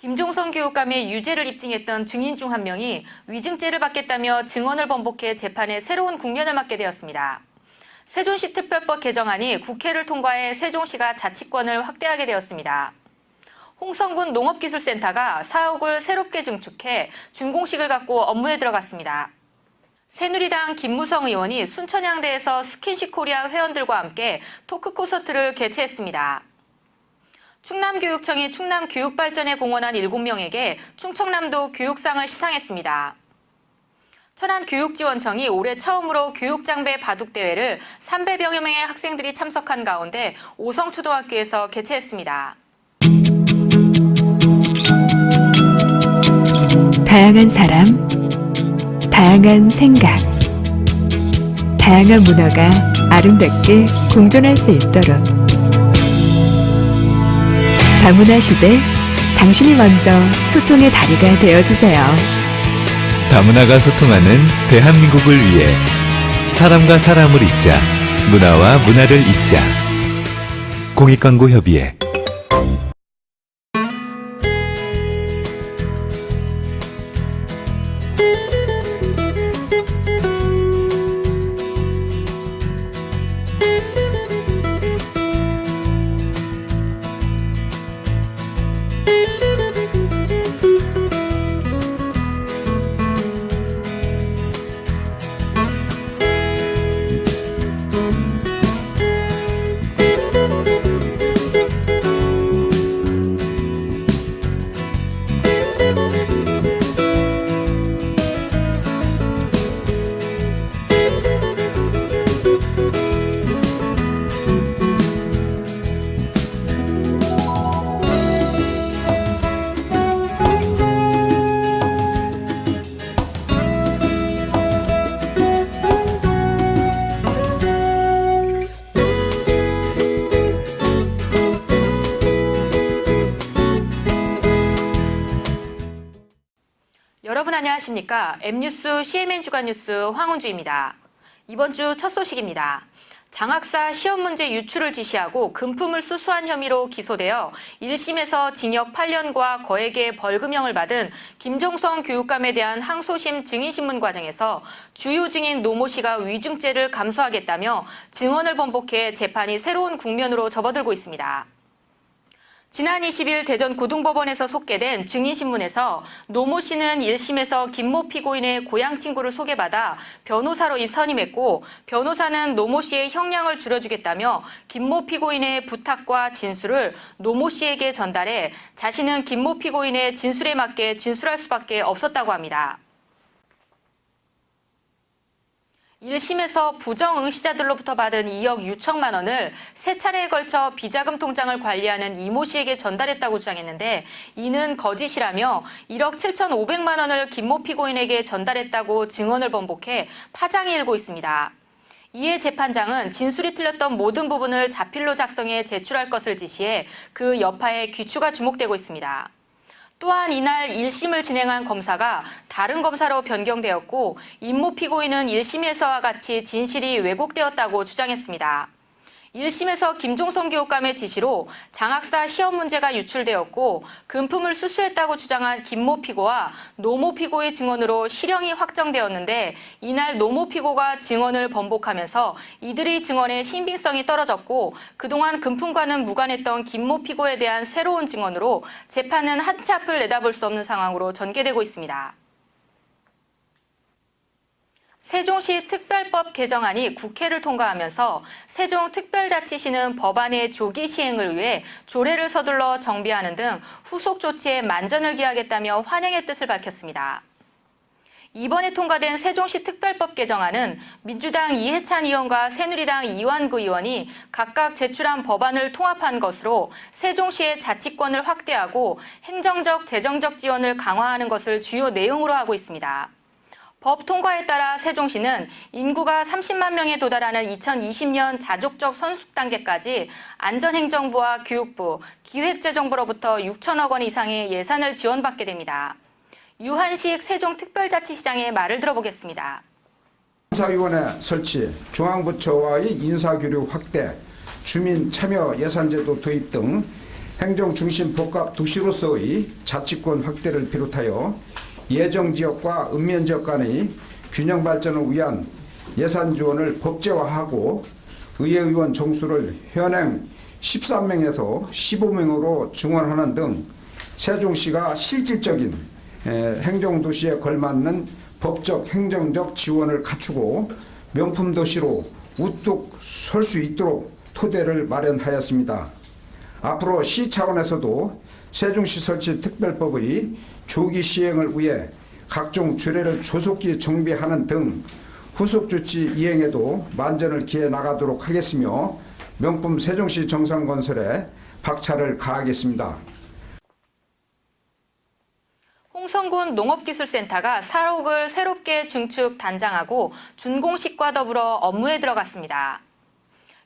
김종성 교육감의 유죄를 입증했던 증인 중 한 명이 위증죄를 받겠다며 증언을 번복해 재판에 새로운 국면을 맞게 되었습니다. 세종시 특별법 개정안이 국회를 통과해 세종시가 자치권을 확대하게 되었습니다. 홍성군 농업기술센터가 사옥을 새롭게 증축해 준공식을 갖고 업무에 들어갔습니다. 새누리당 김무성 의원이 순천향대에서 스킨십 코리아 회원들과 함께 토크 콘서트를 개최했습니다. 충남교육청이 충남교육발전에 공헌한 7명에게 충청남도 교육상을 시상했습니다. 천안교육지원청이 올해 처음으로 교육장배 바둑대회를 300여 명의 학생들이 참석한 가운데 오성초등학교에서 개최했습니다. 다양한 사람, 다양한 생각, 다양한 문화가 아름답게 공존할 수 있도록 다문화 시대, 당신이 먼저 소통의 다리가 되어주세요. 다문화가 소통하는 대한민국을 위해 사람과 사람을 잇자, 문화와 문화를 잇자. 공익광고협의회. 여러분 안녕하십니까? M뉴스 CMN 주간뉴스 황은주입니다. 이번 주 첫 소식입니다. 장학사 시험 문제 유출을 지시하고 금품을 수수한 혐의로 기소되어 1심에서 징역 8년과 거액의 벌금형을 받은 김종성 교육감에 대한 항소심 증인신문 과정에서 주요 증인 노모 씨가 위증죄를 감수하겠다며 증언을 번복해 재판이 새로운 국면으로 접어들고 있습니다. 지난 20일 대전고등법원에서 속개된 증인신문에서 노모 씨는 1심에서 김모 피고인의 고향 친구를 소개받아 변호사로 선임했고 변호사는 노모 씨의 형량을 줄여주겠다며 김모 피고인의 부탁과 진술을 노모 씨에게 전달해 자신은 김모 피고인의 진술에 맞게 진술할 수밖에 없었다고 합니다. 1심에서 부정응시자들로부터 받은 2억 6천만 원을 세 차례에 걸쳐 비자금 통장을 관리하는 이모 씨에게 전달했다고 주장했는데 이는 거짓이라며 1억 7,500만 원을 김모 피고인에게 전달했다고 증언을 번복해 파장이 일고 있습니다. 이에 재판장은 진술이 틀렸던 모든 부분을 자필로 작성해 제출할 것을 지시해 그 여파에 귀추가 주목되고 있습니다. 또한 이날 1심을 진행한 검사가 다른 검사로 변경되었고 임모 피고인은 1심에서와 같이 진실이 왜곡되었다고 주장했습니다. 1심에서 김종성 교육감의 지시로 장학사 시험 문제가 유출되었고 금품을 수수했다고 주장한 김모 피고와 노모 피고의 증언으로 실형이 확정되었는데 이날 노모 피고가 증언을 번복하면서 이들의 증언의 신빙성이 떨어졌고 그동안 금품과는 무관했던 김모 피고에 대한 새로운 증언으로 재판은 한 치 앞을 내다볼 수 없는 상황으로 전개되고 있습니다. 세종시 특별법 개정안이 국회를 통과하면서 세종특별자치시는 법안의 조기 시행을 위해 조례를 서둘러 정비하는 등 후속 조치에 만전을 기하겠다며 환영의 뜻을 밝혔습니다. 이번에 통과된 세종시 특별법 개정안은 민주당 이해찬 의원과 새누리당 이완구 의원이 각각 제출한 법안을 통합한 것으로 세종시의 자치권을 확대하고 행정적, 재정적 지원을 강화하는 것을 주요 내용으로 하고 있습니다. 법 통과에 따라 세종시는 인구가 30만 명에 도달하는 2020년 자족적 성숙 단계까지 안전행정부와 교육부, 기획재정부로부터 6천억 원 이상의 예산을 지원받게 됩니다. 유한식 세종특별자치시장의 말을 들어보겠습니다. 인사위원회 설치, 중앙부처와의 인사교류 확대, 주민 참여 예산제도 도입 등 행정중심 복합 도시로서의 자치권 확대를 비롯하여 예정지역과 읍면지역 간의 균형 발전을 위한 예산 지원을 법제화하고 의회의원 정수를 현행 13명에서 15명으로 증원하는 등 세종시가 실질적인 행정도시에 걸맞는 법적 행정적 지원을 갖추고 명품도시로 우뚝 설 수 있도록 토대를 마련하였습니다. 앞으로 시 차원에서도 세종시 설치 특별법의 조기 시행을 위해 각종 조례를 조속히 정비하는 등 후속 조치 이행에도 만전을 기해 나가도록 하겠으며 명품 세종시 정상건설에 박차를 가하겠습니다. 홍성군 농업기술센터가 사옥을 새롭게 증축 단장하고 준공식과 더불어 업무에 들어갔습니다.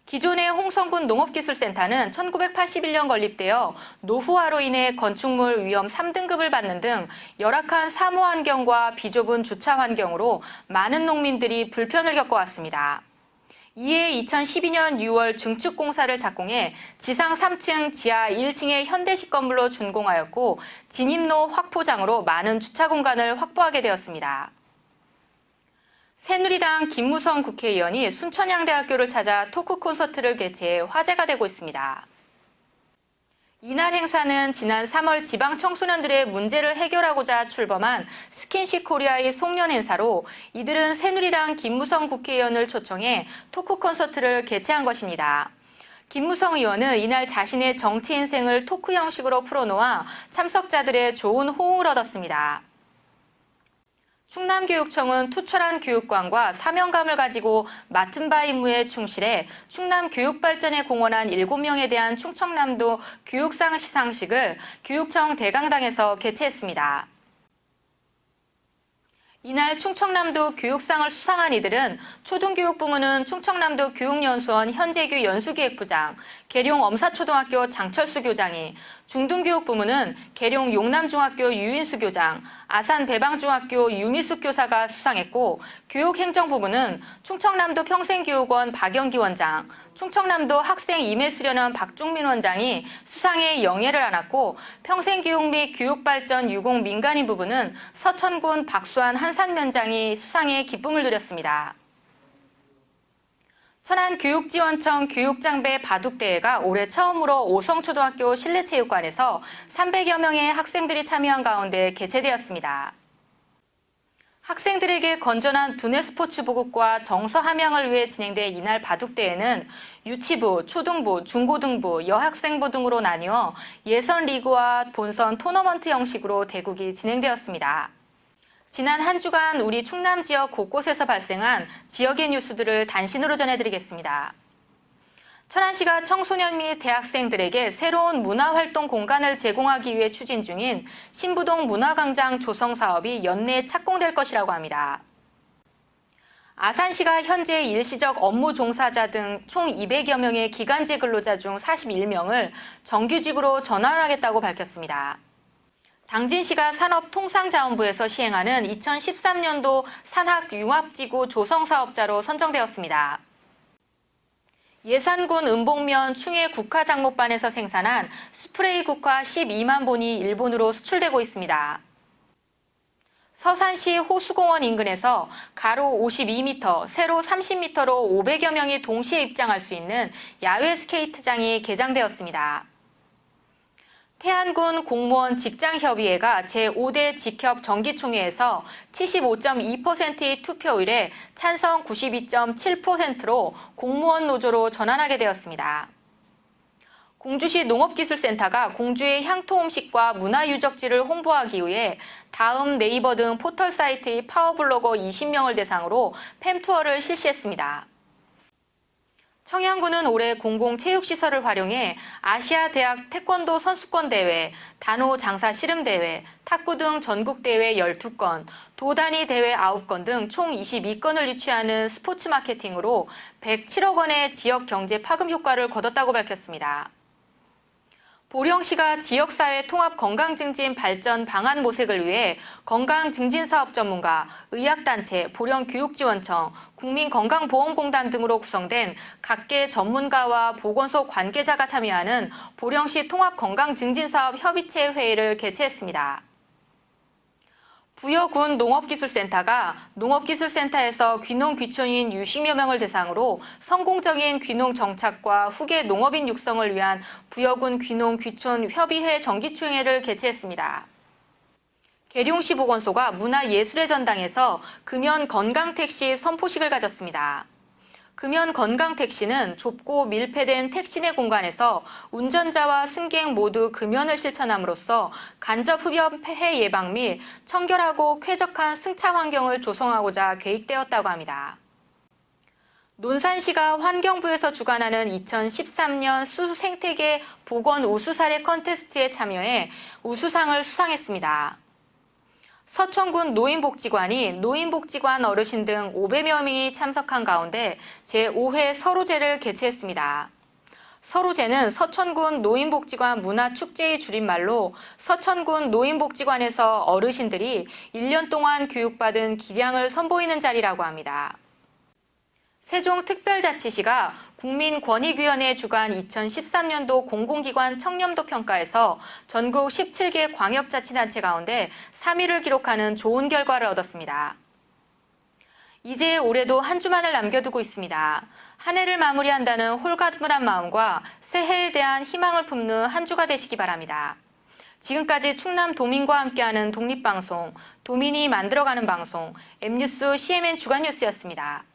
기존의 홍성군 농업기술센터는 1981년 건립되어 노후화로 인해 건축물 위험 3등급을 받는 등 열악한 사무 환경과 비좁은 주차 환경으로 많은 농민들이 불편을 겪어왔습니다. 이에 2012년 6월 증축 공사를 착공해 지상 3층, 지하 1층의 현대식 건물로 준공하였고 진입로 확포장으로 많은 주차 공간을 확보하게 되었습니다. 새누리당 김무성 국회의원이 순천향대학교를 찾아 토크 콘서트를 개최해 화제가 되고 있습니다. 이날 행사는 지난 3월 지방 청소년들의 문제를 해결하고자 출범한 스킨십 코리아의 송년 행사로 이들은 새누리당 김무성 국회의원을 초청해 토크 콘서트를 개최한 것입니다. 김무성 의원은 이날 자신의 정치 인생을 토크 형식으로 풀어놓아 참석자들의 좋은 호응을 얻었습니다. 충남교육청은 투철한 교육관과 사명감을 가지고 맡은 바 임무에 충실해 충남 교육발전에 공헌한 7명에 대한 충청남도 교육상 시상식을 교육청 대강당에서 개최했습니다. 이날 충청남도 교육상을 수상한 이들은 초등교육부문은 충청남도 교육연수원 현재규 연수기획부장, 계룡 엄사초등학교 장철수 교장이, 중등교육부문은 계룡 용남중학교 유인수 교장, 아산 배방중학교 유미숙 교사가 수상했고 교육행정부문은 충청남도 평생교육원 박영기 원장, 충청남도 학생임해수련원 박종민 원장이 수상의 영예를 안았고 평생교육 및 교육발전 유공 민간인 부분은 서천군 박수환 한산면장이 수상의 기쁨을 누렸습니다. 천안교육지원청 교육장배 바둑대회가 올해 처음으로 오성초등학교 실내체육관에서 300여 명의 학생들이 참여한 가운데 개최되었습니다. 학생들에게 건전한 두뇌 스포츠 보급과 정서 함양을 위해 진행된 이날 바둑대회는 유치부, 초등부, 중고등부, 여학생부 등으로 나뉘어 예선 리그와 본선 토너먼트 형식으로 대국이 진행되었습니다. 지난 한 주간 우리 충남 지역 곳곳에서 발생한 지역의 뉴스들을 단신으로 전해드리겠습니다. 천안시가 청소년 및 대학생들에게 새로운 문화활동 공간을 제공하기 위해 추진 중인 신부동 문화광장 조성 사업이 연내에 착공될 것이라고 합니다. 아산시가 현재 일시적 업무 종사자 등 총 200여 명의 기간제 근로자 중 41명을 정규직으로 전환하겠다고 밝혔습니다. 당진시가 산업통상자원부에서 시행하는 2013년도 산학융합지구 조성사업자로 선정되었습니다. 예산군 은봉면 충해 국화장목반에서 생산한 스프레이 국화 12만 본이 일본으로 수출되고 있습니다. 서산시 호수공원 인근에서 가로 52m, 세로 30m로 500여 명이 동시에 입장할 수 있는 야외 스케이트장이 개장되었습니다. 태안군 공무원 직장협의회가 제5대 직협 정기총회에서 75.2%의 투표율에 찬성 92.7%로 공무원 노조로 전환하게 되었습니다. 공주시 농업기술센터가 공주의 향토 음식과 문화유적지를 홍보하기 위해 다음 네이버 등 포털 사이트의 파워블로거 20명을 대상으로 팸투어를 실시했습니다. 청양군은 올해 공공체육시설을 활용해 아시아대학 태권도 선수권대회, 단호 장사 씨름대회, 탁구 등 전국대회 12건, 도단위 대회 9건 등 총 22건을 유치하는 스포츠 마케팅으로 107억 원의 지역 경제 파급 효과를 거뒀다고 밝혔습니다. 보령시가 지역사회 통합 건강증진 발전 방안 모색을 위해 건강증진사업 전문가, 의학단체, 보령교육지원청, 국민건강보험공단 등으로 구성된 각계 전문가와 보건소 관계자가 참여하는 보령시 통합건강증진사업 협의체 회의를 개최했습니다. 부여군 농업기술센터가 농업기술센터에서 귀농 귀촌인 유심여 명을 대상으로 성공적인 귀농 정착과 후계 농업인 육성을 위한 부여군 귀농 귀촌 협의회 정기총회를 개최했습니다. 계룡시 보건소가 문화예술의 전당에서 금연 건강택시 선포식을 가졌습니다. 금연 건강택시는 좁고 밀폐된 택시 내 공간에서 운전자와 승객 모두 금연을 실천함으로써 간접흡연 폐해 예방 및 청결하고 쾌적한 승차 환경을 조성하고자 계획되었다고 합니다. 논산시가 환경부에서 주관하는 2013년 수생태계 보건 우수 사례 컨테스트에 참여해 우수상을 수상했습니다. 서천군 노인복지관이 노인복지관 어르신 등 500여 명이 참석한 가운데 제5회 서로제를 개최했습니다. 서로제는 서천군 노인복지관 문화축제의 줄임말로 서천군 노인복지관에서 어르신들이 1년 동안 교육받은 기량을 선보이는 자리라고 합니다. 세종특별자치시가 국민권익위원회 주관 2013년도 공공기관 청렴도 평가에서 전국 17개 광역자치단체 가운데 3위를 기록하는 좋은 결과를 얻었습니다. 이제 올해도 한 주만을 남겨두고 있습니다. 한 해를 마무리한다는 홀가분한 마음과 새해에 대한 희망을 품는 한 주가 되시기 바랍니다. 지금까지 충남 도민과 함께하는 독립방송, 도민이 만들어가는 방송, M뉴스 CMN 주간뉴스였습니다.